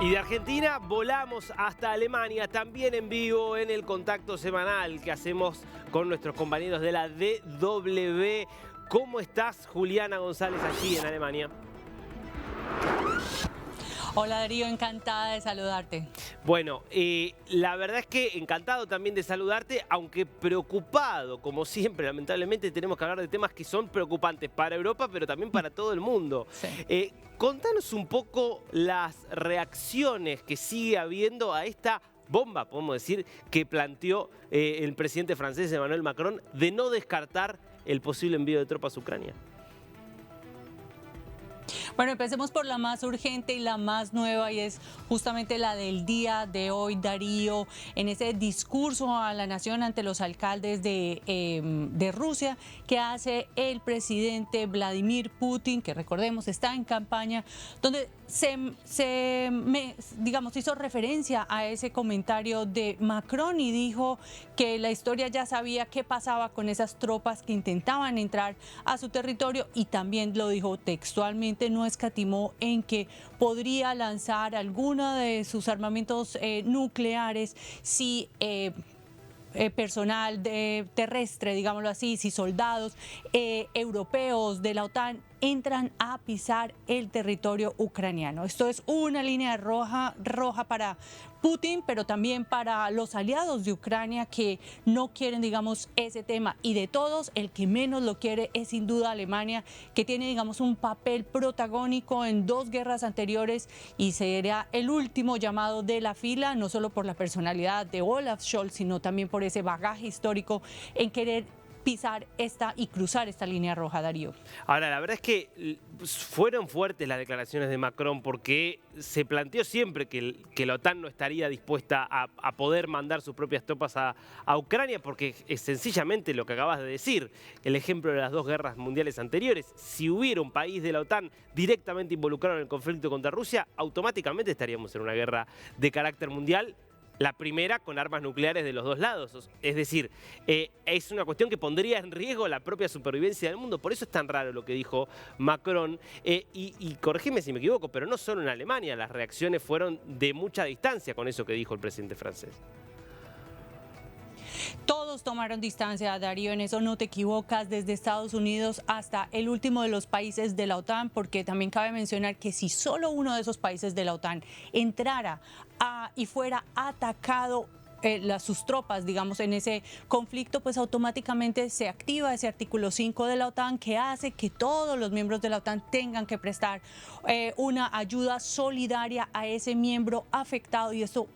Y de Argentina volamos hasta Alemania, también en vivo en el contacto semanal que hacemos con nuestros compañeros de la DW. ¿Cómo estás, Juliana González, allí en Alemania? Hola Darío, encantada de saludarte. Bueno, la verdad es que encantado también de saludarte, aunque preocupado, como siempre, lamentablemente tenemos que hablar de temas que son preocupantes para Europa, pero también para todo el mundo. Sí. Contanos un poco las reacciones que sigue habiendo a esta bomba, podemos decir, que planteó el presidente francés Emmanuel Macron de no descartar el posible envío de tropas a Ucrania. Bueno, empecemos por la más urgente y la más nueva, y es justamente la del día de hoy, Darío, en ese discurso a la nación ante los alcaldes de Rusia que hace el presidente Vladimir Putin, que recordemos está en campaña, donde hizo referencia a ese comentario de Macron y dijo que la historia ya sabía qué pasaba con esas tropas que intentaban entrar a su territorio, y también lo dijo textualmente, no escatimó en que podría lanzar alguno de sus armamentos nucleares si personal terrestre, digámoslo así, si soldados europeos de la OTAN entran a pisar el territorio ucraniano. Esto es una línea roja para Putin, pero también para los aliados de Ucrania que no quieren, digamos, ese tema. Y de todos, el que menos lo quiere es sin duda Alemania, que tiene, digamos, un papel protagónico en dos guerras anteriores y será el último llamado de la fila, no solo por la personalidad de Olaf Scholz, sino también por ese bagaje histórico en querer pisar y cruzar esta línea roja, Darío. Ahora, la verdad es que fueron fuertes las declaraciones de Macron porque se planteó siempre que la OTAN no estaría dispuesta a poder mandar sus propias tropas a Ucrania, porque es sencillamente lo que acabas de decir, el ejemplo de las dos guerras mundiales anteriores. Si hubiera un país de la OTAN directamente involucrado en el conflicto contra Rusia, automáticamente estaríamos en una guerra de carácter mundial. La primera con armas nucleares de los dos lados. Es decir, es una cuestión que pondría en riesgo la propia supervivencia del mundo. Por eso es tan raro lo que dijo Macron. Y corregime si me equivoco, pero no solo en Alemania. Las reacciones fueron de mucha distancia con eso que dijo el presidente francés. Todos tomaron distancia, Darío, en eso no te equivocas, desde Estados Unidos hasta el último de los países de la OTAN, porque también cabe mencionar que si solo uno de esos países de la OTAN entrara y fuera atacado, sus tropas, digamos, en ese conflicto, pues automáticamente se activa ese artículo 5 de la OTAN que hace que todos los miembros de la OTAN tengan que prestar una ayuda solidaria a ese miembro afectado, y esto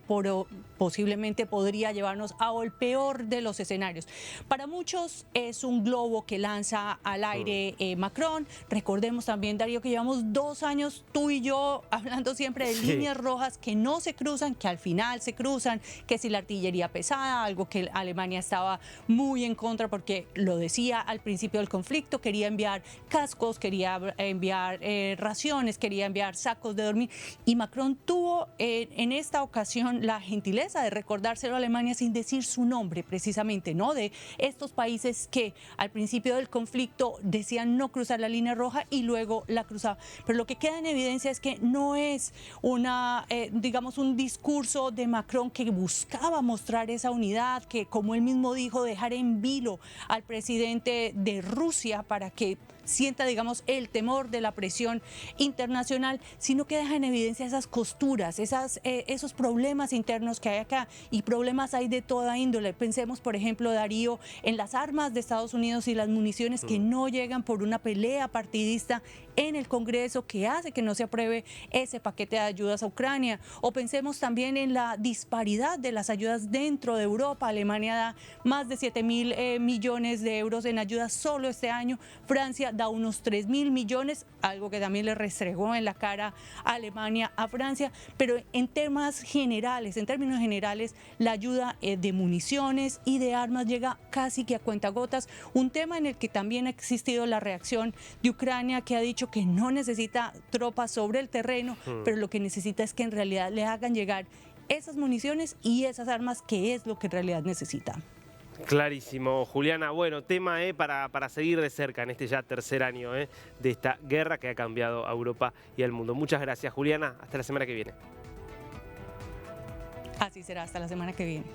posiblemente podría llevarnos al peor de los escenarios. Para muchos es un globo que lanza al aire Macron. Recordemos también, Darío, que llevamos 2 años tú y yo hablando siempre de líneas rojas que no se cruzan, que al final se cruzan, que si la artillería pesada, algo que Alemania estaba muy en contra porque lo decía al principio del conflicto, quería enviar cascos, quería enviar raciones, quería enviar sacos de dormir, y Macron tuvo en esta ocasión la gentileza de recordárselo a Alemania sin decir su nombre precisamente, ¿no? De estos países que al principio del conflicto decían no cruzar la línea roja y luego la cruzaban. Pero lo que queda en evidencia es que no es digamos, un discurso de Macron que buscaba mostrar esa unidad, que, como él mismo dijo, dejar en vilo al presidente de Rusia para que sienta, digamos, el temor de la presión internacional, sino que deja en evidencia esas costuras, esos problemas internos que hay acá, y problemas hay de toda índole. Pensemos, por ejemplo, Darío, en las armas de Estados Unidos y las municiones que no llegan por una pelea partidista en el Congreso que hace que no se apruebe ese paquete de ayudas a Ucrania. O pensemos también en la disparidad de las ayudas dentro de Europa. Alemania da más de 7.000 millones de euros en ayudas solo este año. Francia da unos 3.000 millones, algo que también le restregó en la cara a Alemania a Francia. Pero en términos generales, la ayuda de municiones y de armas llega casi que a cuentagotas. Un tema en el que también ha existido la reacción de Ucrania, que ha dicho que no necesita tropas sobre el terreno, pero lo que necesita es que en realidad le hagan llegar esas municiones y esas armas, que es lo que en realidad necesita. Clarísimo, Juliana. Bueno, tema para seguir de cerca en este ya tercer año de esta guerra que ha cambiado a Europa y al mundo. Muchas gracias, Juliana. Hasta la semana que viene. Así será, hasta la semana que viene.